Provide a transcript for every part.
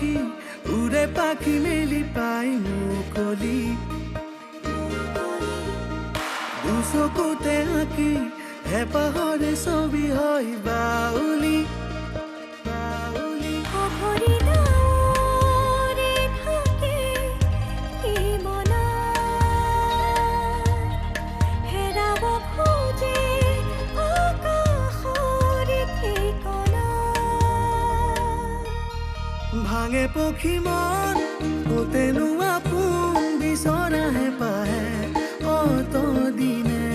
আঁকি উড়ে পাখি মেলি পাই মুকলি দুচকুতে আঁকি হেঁপাহৰে ছবি হয় বাউলি ভাঙে পক্ষী মন তেনো আপোন বিচৰাহে পাহে অত দিনে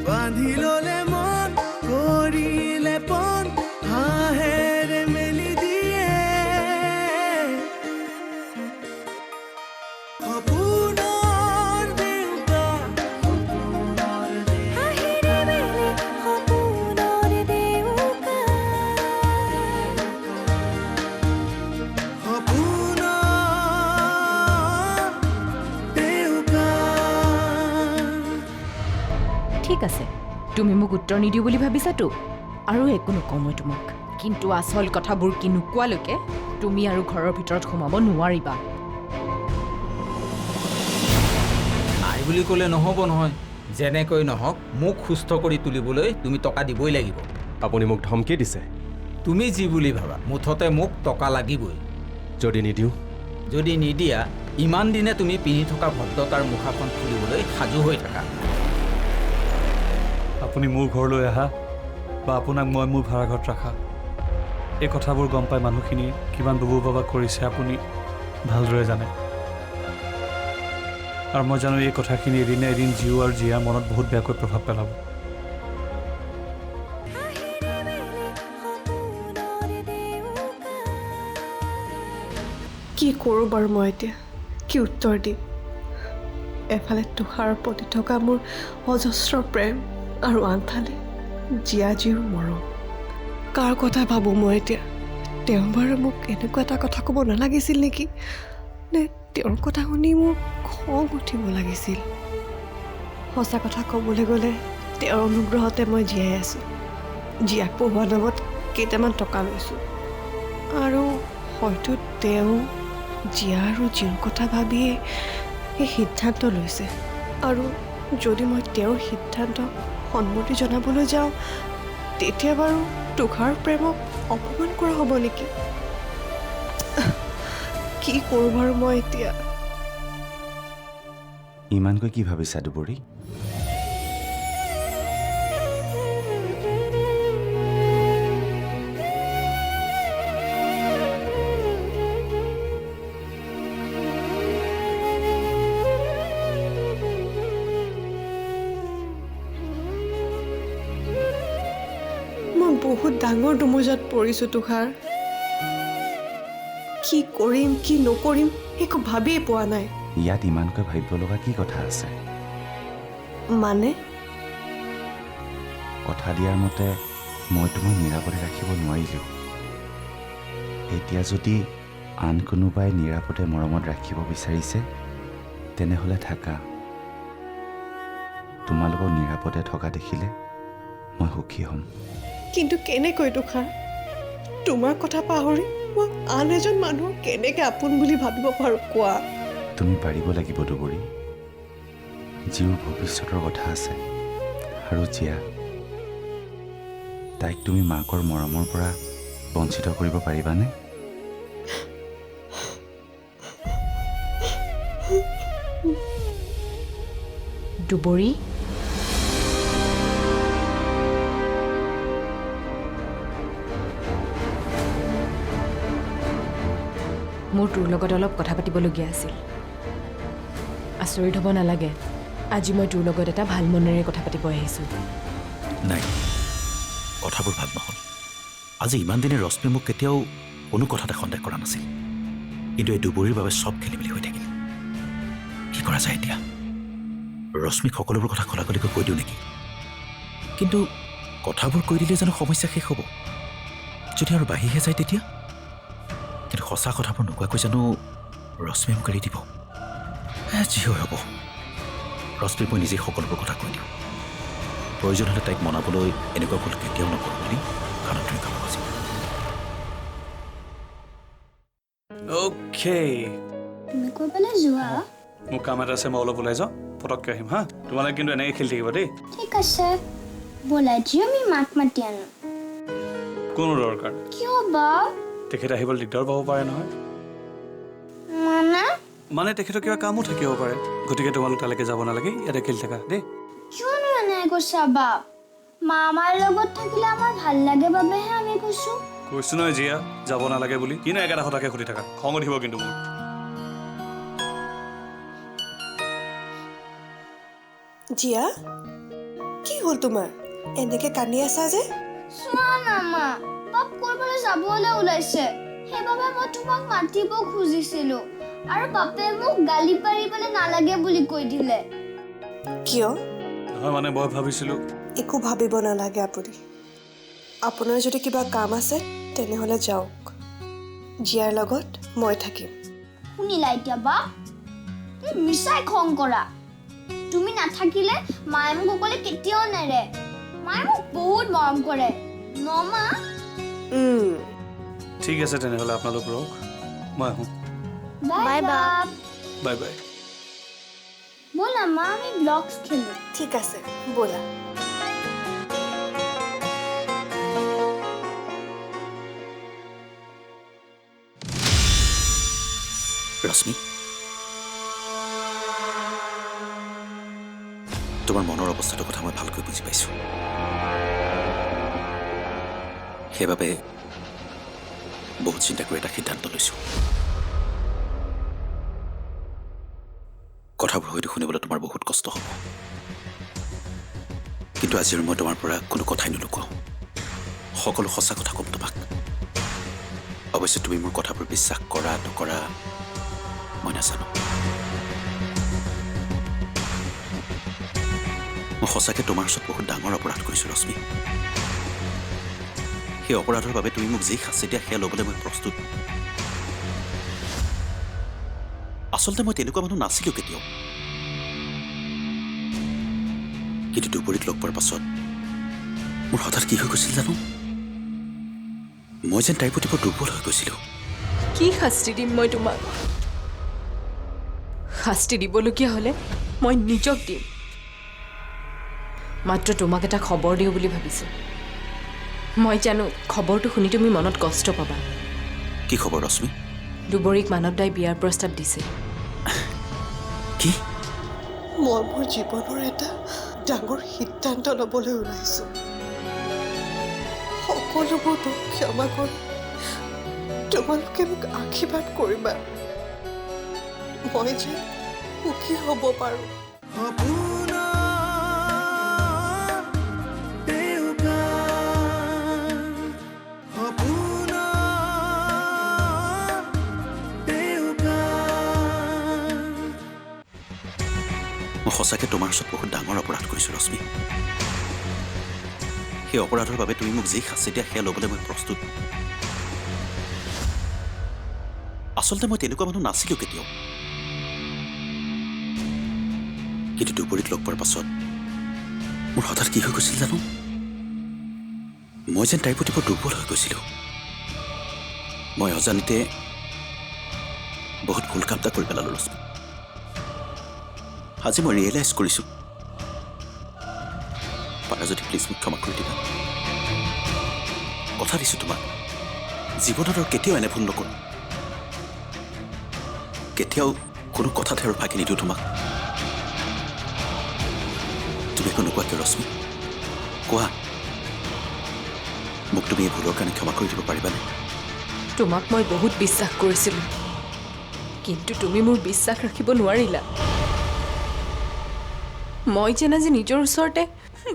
বান্ধি ললে মন কৰিলে পন হাঁহেৰে মেলি দিয়ে সপোনৰ দেউতা ঠিক আছে তুমি মোক উত্তৰ নিদিও বুলি ভাবিছাতো আৰু একো নকওঁ মই তোমাক কিন্তু আচল কথাবোৰ কি নোকোৱালৈকে তুমি আৰু ঘৰৰ ভিতৰত সোমাব নোৱাৰিবা নাই বুলি ক'লে নহ'ব নহয় যেনেকৈ নহওক মোক সুস্থ কৰি তুলিবলৈ তুমি টকা দিবই লাগিব আপুনি মোক ধমকি দিছে তুমি যি বুলি ভাবা মুঠতে মোক টকা লাগিবই যদি নিদিয়া ইমান দিনে তুমি পিন্ধি থকা ভদ্ৰতাৰ মুখাখন খুলিবলৈ সাজু হৈ থাকা আপুনি মোৰ ঘৰলৈ আহা বা আপোনাক মই মোৰ ভাড়া ঘৰত ৰাখা এই কথাবোৰ গম পাই মানুহখিনি কিমান বুবু বাবা কৰিছে আপুনি ভালদৰে জানে আৰু মই জানো এই কথাখিনি এদিন না এদিন জিও আৰু জিয়াৰ মনত বহুত বেয়াকৈ প্ৰভাৱ পেলাব কি কৰোঁ বাৰু মই এতিয়া কি উত্তৰ দিম এফালে তুষাৰৰ প্ৰতি থকা মোৰ অজস্ৰ প্ৰেম আৰু আনফালে জীয়াজীৰ মৰম কাৰ কথা ভাবোঁ মই এতিয়া তেওঁ বাৰু মোক এনেকুৱা এটা কথা ক'ব নালাগিছিল নেকি নে তেওঁৰ কথা শুনি মোৰ খং উঠিব লাগিছিল সঁচা কথা ক'বলৈ গ'লে তেওঁৰ অনুগ্ৰহতে মই জীয়াই আছোঁ জীয়াক পঢ়োৱা নামত কেইটামান টকা লৈছোঁ আৰু হয়তো তেওঁ জীয়া আৰু জীৰ কথা ভাবিয়ে এই সিদ্ধান্ত লৈছে আৰু যদি মই তেওঁৰ সিদ্ধান্ত সন্মতি জনাবলৈ যাওঁ তেতিয়া বাৰু তুষাৰ প্ৰেমক অপমান কৰা হ'ব নেকি কি কৰোঁ বাৰু মই এতিয়া ইমানকৈ কি ভাবিছা দুবৰী বহুত ডাঙৰ দুমোজাত পৰিছোঁ তুষাৰ কি কৰিম কি নকৰিম একো ভাবিয়ে পোৱা নাই ইয়াত ইমানকৈ ভাবিব লগা কি কথা আছে মানে কথা দিয়াৰ মতে মই তোমাক নিৰাপদে ৰাখিব নোৱাৰিলোঁ এতিয়া যদি আন কোনোবাই নিৰাপদে মৰমত ৰাখিব বিচাৰিছে তেনেহ'লে থাকা তোমালোকক নিৰাপদে থকা দেখিলে মই সুখী হ'ম কিন্তু কেনেকৈ তুষাৰ তোমাৰ কথা পাহৰি মই আন এজন মানুহক কেনেকৈ আপোন বুলি ভাবিব পাৰোঁ কোৱা তুমি পাৰিব লাগিব দুবৰী জীউৰ ভৱিষ্যতৰ কথা আছে আৰু জীয়া তাইক তুমি মাকৰ মৰমৰ পৰা বঞ্চিত কৰিব পাৰিবানে দুবৰী মোৰ তোৰ লগত অলপ কথা পাতিবলগীয়া আছিল আচৰিত হ'ব নালাগে আজি মই তোৰ লগত এটা ভাল মনেৰে কথা পাতিব আহিছোঁ নাই কথাবোৰ ভাল নহ'ল আজি ইমান দিনে ৰশ্মি মোক কেতিয়াও কোনো কথাতে সন্দেহ কৰা নাছিল কিন্তু এই দুবৰীৰ বাবে চব খেলিমেলি হৈ থাকিল কি কৰা যায় এতিয়া ৰশ্মিক সকলোবোৰ কথা খোলাখুলিকৈ কৈ দিওঁ নেকি কিন্তু কথাবোৰ কৈ দিলে জানো সমস্যা শেষ হ'ব যদি আৰু বাঢ়িহে যায় তেতিয়া কিন্তু সঁচা কথাবোৰ নোকোৱাকৈ জানো ৰশ্মি মোক এৰি দিব যি হয় হ'ব ৰশ্মিক মই নিজেই সকলোবোৰ কথা কৈ দিওঁ প্ৰয়োজন হ'লে তাইক মনাবলৈ এনেকুৱা ভুল কেতিয়াও নকৰোঁ বুলি কাণত ধৰি কাম অ'কে তুমি ক'ৰবালৈ যোৱা মোৰ কাম এটা আছে মই অলপ ওলাই যাওঁ পটককৈ আহিম হা তোমালোকে কিন্তু এনেকৈ খেলি থাকিবা দেই ঠিক আছে ব'লা যি আমি মাক মাতি আনো কোনো দৰকাৰ কিয় বা তেখেত আহিবলৈ দিগদাৰ পাব পাৰে নহয় মানে তেখেতৰ কিবা কামো থাকিব পাৰে গতিকে তোমালোক তালৈকে যাব নালাগে ইয়াতে খেলি থাকা দেই কিয়নো এনে কৈছা বা মামাৰ লগত থাকিলে আমাৰ ভাল লাগে বাবেহে আমি কৈছো কৈছো নহয় জিয়া যাব নালাগে বুলি কিনো একেটা কথাকে সুধি থাকা খং উঠিব কিন্তু মোৰ জিয়া কি হ'ল তোমাৰ এনেকে কান্দি আছা যে চোৱা না মা বাপ ক'ৰবালৈ যাবলৈ ওলাইছে সেইবাবে মই তোমাক মাতিব খুজিছিলো আৰু বাপে মোক গালি পাৰিবলৈ নালাগে বুলি কৈ দিলে কিয় নহয় মানে মই ভাবিছিলোঁ একো ভাবিব নালাগে আপুনি আপোনাৰ যদি কিবা কাম আছে তেনেহ'লে যাওক জিয়াৰ লগত মই থাকিম শুনিলা এতিয়া বাপ তুমি মিছাই খং কৰা তুমি নাথাকিলে মায়ে মোক অকলে কেতিয়াও নেৰে মায়ে মোক বহুত মৰম কৰে ন মা ঠিক আছে তেনেহ'লে আপোনালোক ৰওক মই আহোঁ বাই বাপ বাই বাই ব'লা মা আমি ব্লগছ খেলো ঠিক আছে ব'লা ৰশ্মি তোমাৰ মনৰ অৱস্থাটোৰ কথা মই ভালকৈ বুজি পাইছোঁ সেইবাবে বহুত চিন্তা কৰি এটা সিদ্ধান্ত লৈছোঁ কথাবোৰ হয়তো শুনিবলৈ তোমাৰ বহুত কষ্ট হ'ব কিন্তু আজিৰ মই তোমাৰ পৰা কোনো কথাই নুলুকুৱাওঁ সকলো সঁচা কথা ক'ম তোমাক অৱশ্যে তুমি মোৰ কথাবোৰ বিশ্বাস কৰা নকৰা মই নাজানো মই সঁচাকৈ তোমাৰ ওচৰত বহুত ডাঙৰ অপৰাধ কৰিছোঁ ৰশ্মি সেই অপৰাধৰ বাবে তুমি মোক যি শাস্তি দিয়া সেয়া ল'বলৈ মই প্ৰস্তুত আচলতে মই তেনেকুৱা মানুহ নাছিলোঁ কেতিয়াও কিন্তু দুপৰীত লগ পোৱাৰ পাছত মোৰ হঠাৎ কি হৈ গৈছিল জানো মই যেন তাইৰ প্ৰতি বৰ দুৰ্বল হৈ গৈছিলোঁ কি শাস্তি দিম মই তোমাক শাস্তি দিবলগীয়া হ'লে মই নিজক দিম মাত্ৰ তোমাক এটা খবৰ দিওঁ বুলি ভাবিছোঁ মই জানো খবৰটো শুনি তুমি মনত কষ্ট পাবা কি খবৰ ৰশ্মি দুবৰীক মানৱ দাই বিয়াৰ প্ৰস্তাৱ দিছে কি মই মোৰ জীৱনৰ এটা ডাঙৰ সিদ্ধান্ত ল'বলৈ ওলাইছোঁ সকলোবোৰ দুখ ক্ষমা কৰি তোমালোকে মোক আশীৰ্বাদ কৰিবা মই যে সুখী হ'ব পাৰোঁ মই সঁচাকৈ তোমাৰ ওচৰত বহুত ডাঙৰ অপৰাধ কৰিছোঁ ৰশ্মি সেই অপৰাধৰ বাবে তুমি মোক যি শাস্তি দিয়া সেয়া ল'বলৈ মই প্ৰস্তুত আচলতে মই তেনেকুৱা মানুহ নাছিলোঁ কেতিয়াও কিন্তু দুপৰীত লগ পোৱাৰ পাছত মোৰ হঠাৎ কি হৈ গৈছিল জানো মই যেন তাইৰ প্ৰতি বৰ দুৰ্বল হৈ গৈছিলোঁ মই অজানিতে বহুত ভুল কাম এটা কৰি পেলালোঁ ৰশ্মি আজি মই ৰিয়েলাইজ কৰিছোঁ পাৰা যদি প্লিজ মোক ক্ষমা কৰি দিবা কথা দিছোঁ তোমাক জীৱনত আৰু কেতিয়াও এনে ভুল নকৰোঁ কেতিয়াও কোনো কথাতে আৰু ফাঁকি নিদিওঁ তোমাক তুমি একো নোকোৱাকে ৰশ্মি কোৱা মোক তুমি এই ভুলৰ কাৰণে ক্ষমা কৰি দিব পাৰিবানে তোমাক মই বহুত বিশ্বাস কৰিছিলোঁ কিন্তু তুমি মোৰ বিশ্বাস ৰাখিব নোৱাৰিলা মই যেন আজি নিজৰ ওচৰতে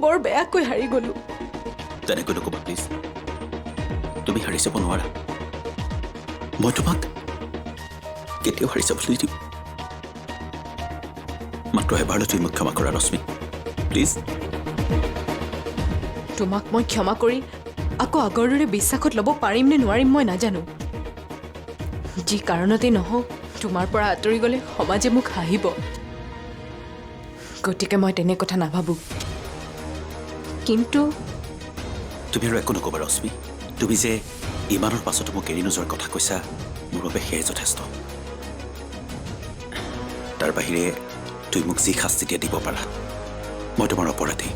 বৰ বেয়াকৈ হাৰি গ'লোঁ তেনেকৈ নক'বা প্লিজ তুমি হাৰি যাব নোৱাৰা মই তোমাক কেতিয়াও হাৰি যাবলৈ নিদিম মাত্ৰ এবাৰলৈ তুমি মোক ক্ষমা কৰা ৰশ্মি প্লিজ তোমাক মই ক্ষমা কৰি আকৌ আগৰ দৰে বিশ্বাসত ল'ব পাৰিম নে নোৱাৰিম মই নাজানো যি কাৰণতেই নহওক তোমাৰ পৰা আঁতৰি গ'লে সমাজে মোক হাঁহিব গতিকে মই তেনে কথা নাভাবোঁ কিন্তু তুমি আৰু একো নক'বা ৰশ্মি তুমি যে ইমানৰ পাছতো মোক এৰি নোযোৱাৰ কথা কৈছা, মোৰ বাবে সেয়াই যথেষ্ট। তাৰ বাহিৰে তুমি মোক যি শাস্তি দিয়া দিব পাৰা, মই তোমাৰ অপৰাধী।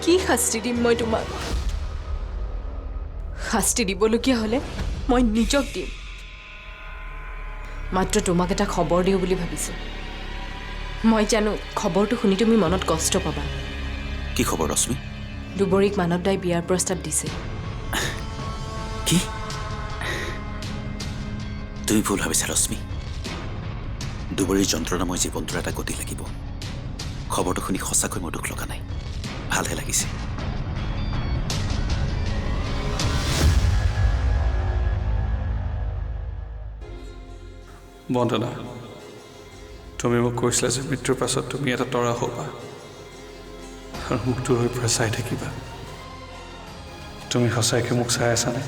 কি শাস্তি দিম মই তোমাক? শাস্তি দিবলগীয়া হ'লে মই নিজক দিম। মাত্ৰ তোমাক এটা খবৰ দিওঁ বুলি ভাবিছোঁ। মই জানো খবৰটো শুনি তুমি মনত কষ্ট পাবা। কি খবৰ ৰশ্মি? দুবৰীক মানৱ দাই বিয়াৰ প্ৰস্তাৱ দিছে। কি? তুমি ভুল ভাবিছা ৰশ্মি। দুবৰীৰ যন্ত্ৰণাময় জীৱনটোৰ এটা গতি লাগিব। খবৰটো শুনি সঁচাকৈ মোৰ দুখ লগা নাই, ভালহে লাগিছে। বন্দনা, তুমি মোক কৈছিলা যে মৃত্যুৰ পাছত তুমি এটা তৰা হ'বা আৰু মোক দূৰৰ পৰা চাই থাকিবা। তুমি সঁচাইকৈ মোক চাই আছানে?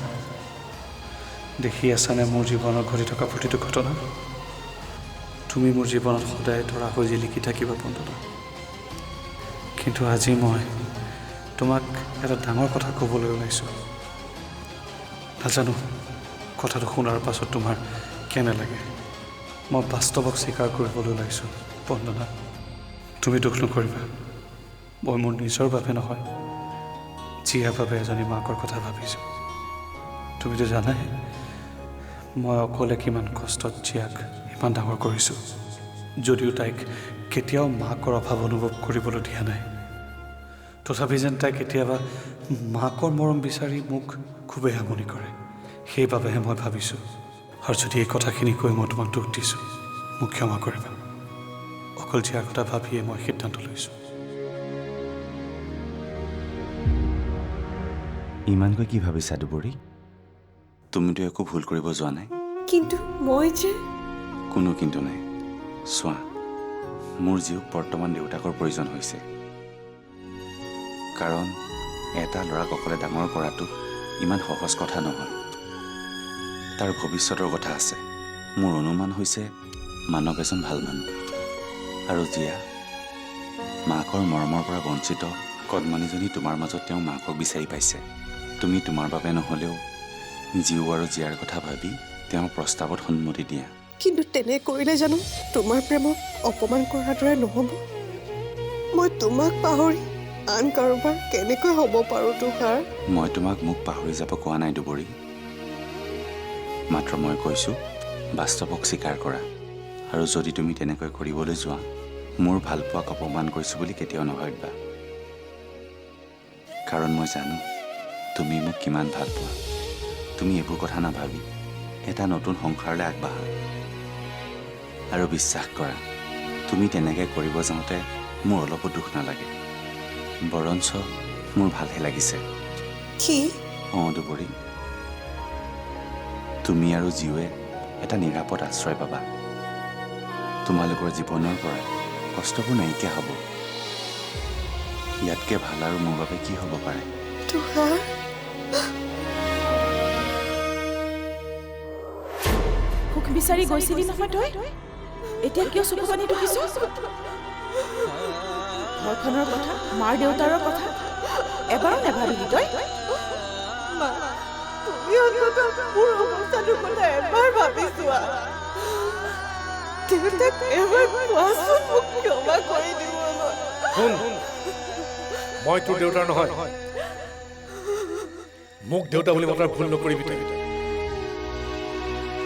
দেখি আছানে মোৰ জীৱনত ঘটি থকা প্ৰতিটো ঘটনা? তুমি মোৰ জীৱনত সদায় তৰা হৈ জিলিকি থাকিবা বন্দনা। কিন্তু আজি মই তোমাক এটা ডাঙৰ কথা ক'বলৈ ওলাইছোঁ। নাজানো কথাটো শুনাৰ পাছত তোমাৰ কেনে লাগে। মই বাস্তৱক স্বীকাৰ কৰিবলৈ ওলাইছোঁ বন্দনা। তুমি দুখ নকৰিবা, মই মোৰ নিজৰ বাবে নহয়, জীয়াৰ বাবে এজনী মাকৰ কথা ভাবিছোঁ। তুমিতো জানাই মই অকলে কিমান কষ্টত জীয়াক ইমান ডাঙৰ কৰিছোঁ, যদিও তাইক কেতিয়াও মাকৰ অভাৱ অনুভৱ কৰিবলৈ দিয়া নাই। তথাপি যেন তাই কেতিয়াবা মাকৰ মৰম বিচাৰি মোক খুবেই আমনি কৰে। সেইবাবেহে মই ভাবিছোঁ, আৰু যদি এই কথাখিনি কৈ মই তোমাক দুখ দিছোঁ, মোক ক্ষমা কৰিবা। অকল জীয়াৰ কথা ভাবিয়ে মই সিদ্ধান্ত লৈছোঁ। ইমানকৈ কি ভাবিছা দুবৰী? তুমিতো একো ভুল কৰিব যোৱা নাই। কিন্তু মই যে কোনো কিন্তু নাই। চোৱা, মোৰ জীওক বৰ্তমান দেউতাকৰ প্ৰয়োজন হৈছে, কাৰণ এটা ল'ৰাক অকলে ডাঙৰ কৰাটো ইমান সহজ কথা নহয়। তাৰ ভৱিষ্যতৰ কথা আছে। মোৰ অনুমান হৈছে মানৱ এজন ভাল মানুহ, আৰু জীয়া মাকৰ মৰমৰ পৰা বঞ্চিত কণমানিজনী তোমাৰ মাজত তেওঁ মাকক বিচাৰি পাইছে। তুমি তোমাৰ বাবে নহ'লেও জীউ আৰু জীয়াৰ কথা ভাবি তেওঁ প্ৰস্তাৱত সন্মতি দিয়া। কিন্তু তেনে কৰিলে জানো তোমাৰ প্ৰেমক অপমান কৰাৰ দৰে নহ'ব? মই তোমাক পাহৰি আন কাৰোবাৰ কেনেকৈ হ'ব পাৰোঁ তুষাৰ? মই তোমাক মোক পাহৰি যাব কোৱা নাই দুবৰী। মাত্ৰ মই কৈছোঁ বাস্তৱক স্বীকাৰ কৰা, আৰু যদি তুমি তেনেকৈ কৰিবলৈ যোৱা, মোৰ ভালপোৱাক অপমান কৰিছোঁ বুলি কেতিয়াও নাভাবিবা। কাৰণ মই জানো তুমি মোক কিমান ভাল পোৱা। তুমি এইবোৰ কথা নাভাবি এটা নতুন সংসাৰলৈ আগবাঢ়া, আৰু বিশ্বাস কৰা, তুমি তেনেকৈ কৰিব যাওঁতে মোৰ অলপো দুখ নালাগে, বৰঞ্চ মোৰ ভালহে লাগিছে। কি? অঁ দুবৰী, তুমি আৰু জীৱে এটা নিৰাপদ আশ্ৰয় পাবা। তোমালোকৰ জীৱনৰ পৰা কষ্টবোৰ নাইকিয়া হ'ব। ইয়াতকৈ ভাল আৰু মোৰ বাবে কি হ'ব পাৰে? তুষাৰ, সুখ বিচাৰি গৈছিলি নহয় তই? এতিয়া কিয় চকু পানী টুকিছ? ঘৰখনৰ কথা, মাৰ দেউতাৰৰ কথা এবাৰো নাভাবিলি তই? তুমি অন্ততঃ মোৰ অৱস্থাটোৰ কথা এবাৰ ভাবি চোৱা। দেউতাক এবাৰ কোৱাচোন মোক ক্ষমা কৰি দিবলৈ। শুন, মই তোৰ দেউতাৰ নহয়। মোক দেউতা বুলি মতাৰ ভুল নকৰিবি তই।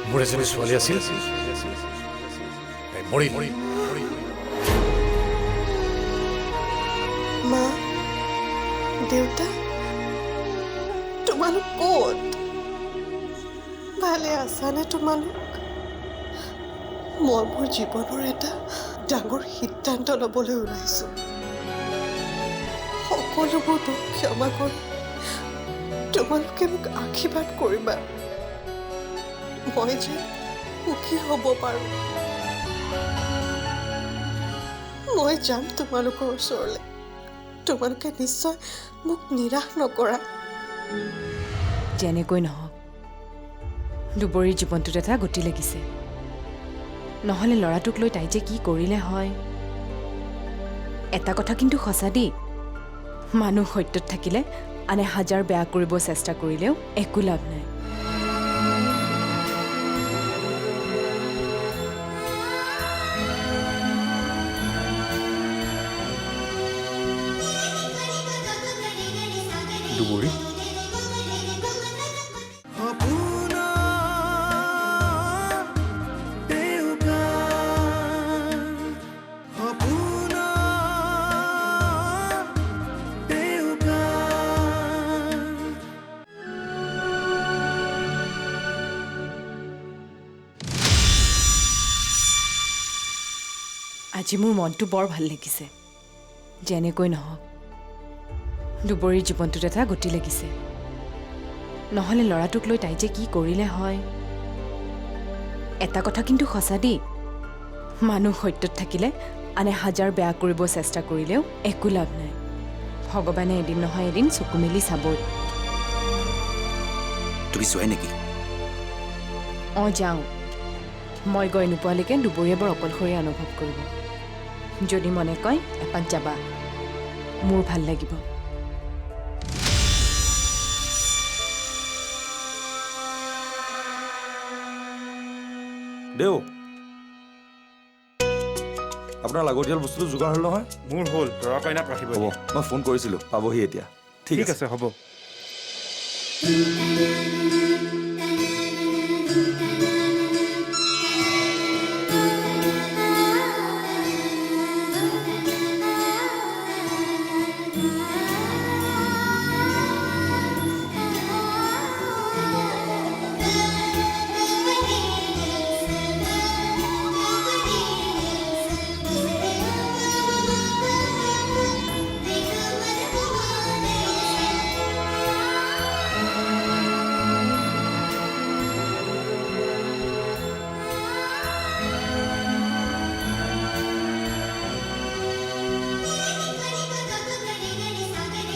মোৰ এজনী ছোৱালী আছিল, তাই মৰিল। মা, দেউতা, তোমালোক ক'ত? ভালে আছানে তোমালোক? মই মোৰ জীৱনৰ এটা ডাঙৰ সিদ্ধান্ত ল'বলৈ ওলাইছোঁ। সকলোবোৰ দুখ ক্ষমা কৰি তোমালোকে মোক আশীৰ্বাদ কৰিবা। মই যে সুখী হ'ব পাৰোঁ। মই যাম তোমালোকৰ ওচৰলৈ। তোমালোকে নিশ্চয় মোক নিৰাশ নকৰা। যেনেকৈ নহওক, দুবৰীৰ জীৱনটোত এটা গতি লাগিছে। নহ'লে ল'ৰাটোক লৈ তাই যে কি কৰিলে হয়। এটা কথা কিন্তু সঁচা দেই, মানুহ সত্যত থাকিলে আনে হাজাৰ বেয়া কৰিব চেষ্টা কৰিলেও একো লাভ নাই। দুবৰি আজি মোৰ মনটো বৰ ভাল লাগিছে। যেনেকৈ নহওক দুবৰীৰ জীৱনটোত এটা গতি লাগিছে। নহ'লে ল'ৰাটোক লৈ তাই যে কি কৰিলে হয়। এটা কথা কিন্তু সঁচা দেই, মানুহ সত্যত থাকিলে আনে হাজাৰ বেয়া কৰিব চেষ্টা কৰিলেও একো লাভ নাই। ভগৱানে এদিন নহয় এদিন চকু মেলি চাবই। তুমি যোৱাই নেকি? অঁ যাওঁ। মই গৈ নোপোৱালৈকে দুবৰীয়ে বৰ অকলশৰীয়া অনুভৱ কৰিব। যদি মনে কয় এপাক যাবা, মোৰ ভাল লাগিব। দেও, আপোনাৰ লাগতিয়াল বস্তুটো যোগাৰ হ'ল নহয়? মোৰ হ'ল, দৰা কইনাক ৰাখিব। হ'ব, মই ফোন কৰিছিলোঁ, পাবহি এতিয়া। ঠিক আছে, হ'ব।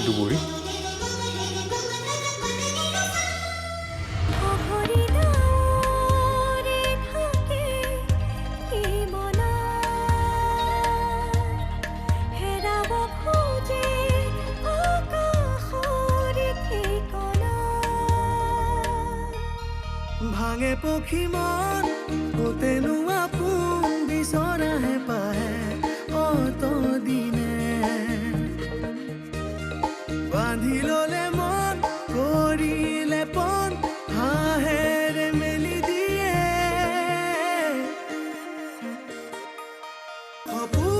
দুবৰি ভাঙে পক্ষী মন গোটেনো আপোন বিচৰাহে পাহে অত দিনে বান্ধি ললে মন কৰিলে পন হাঁহেৰে মেলি দিয়ে সপোন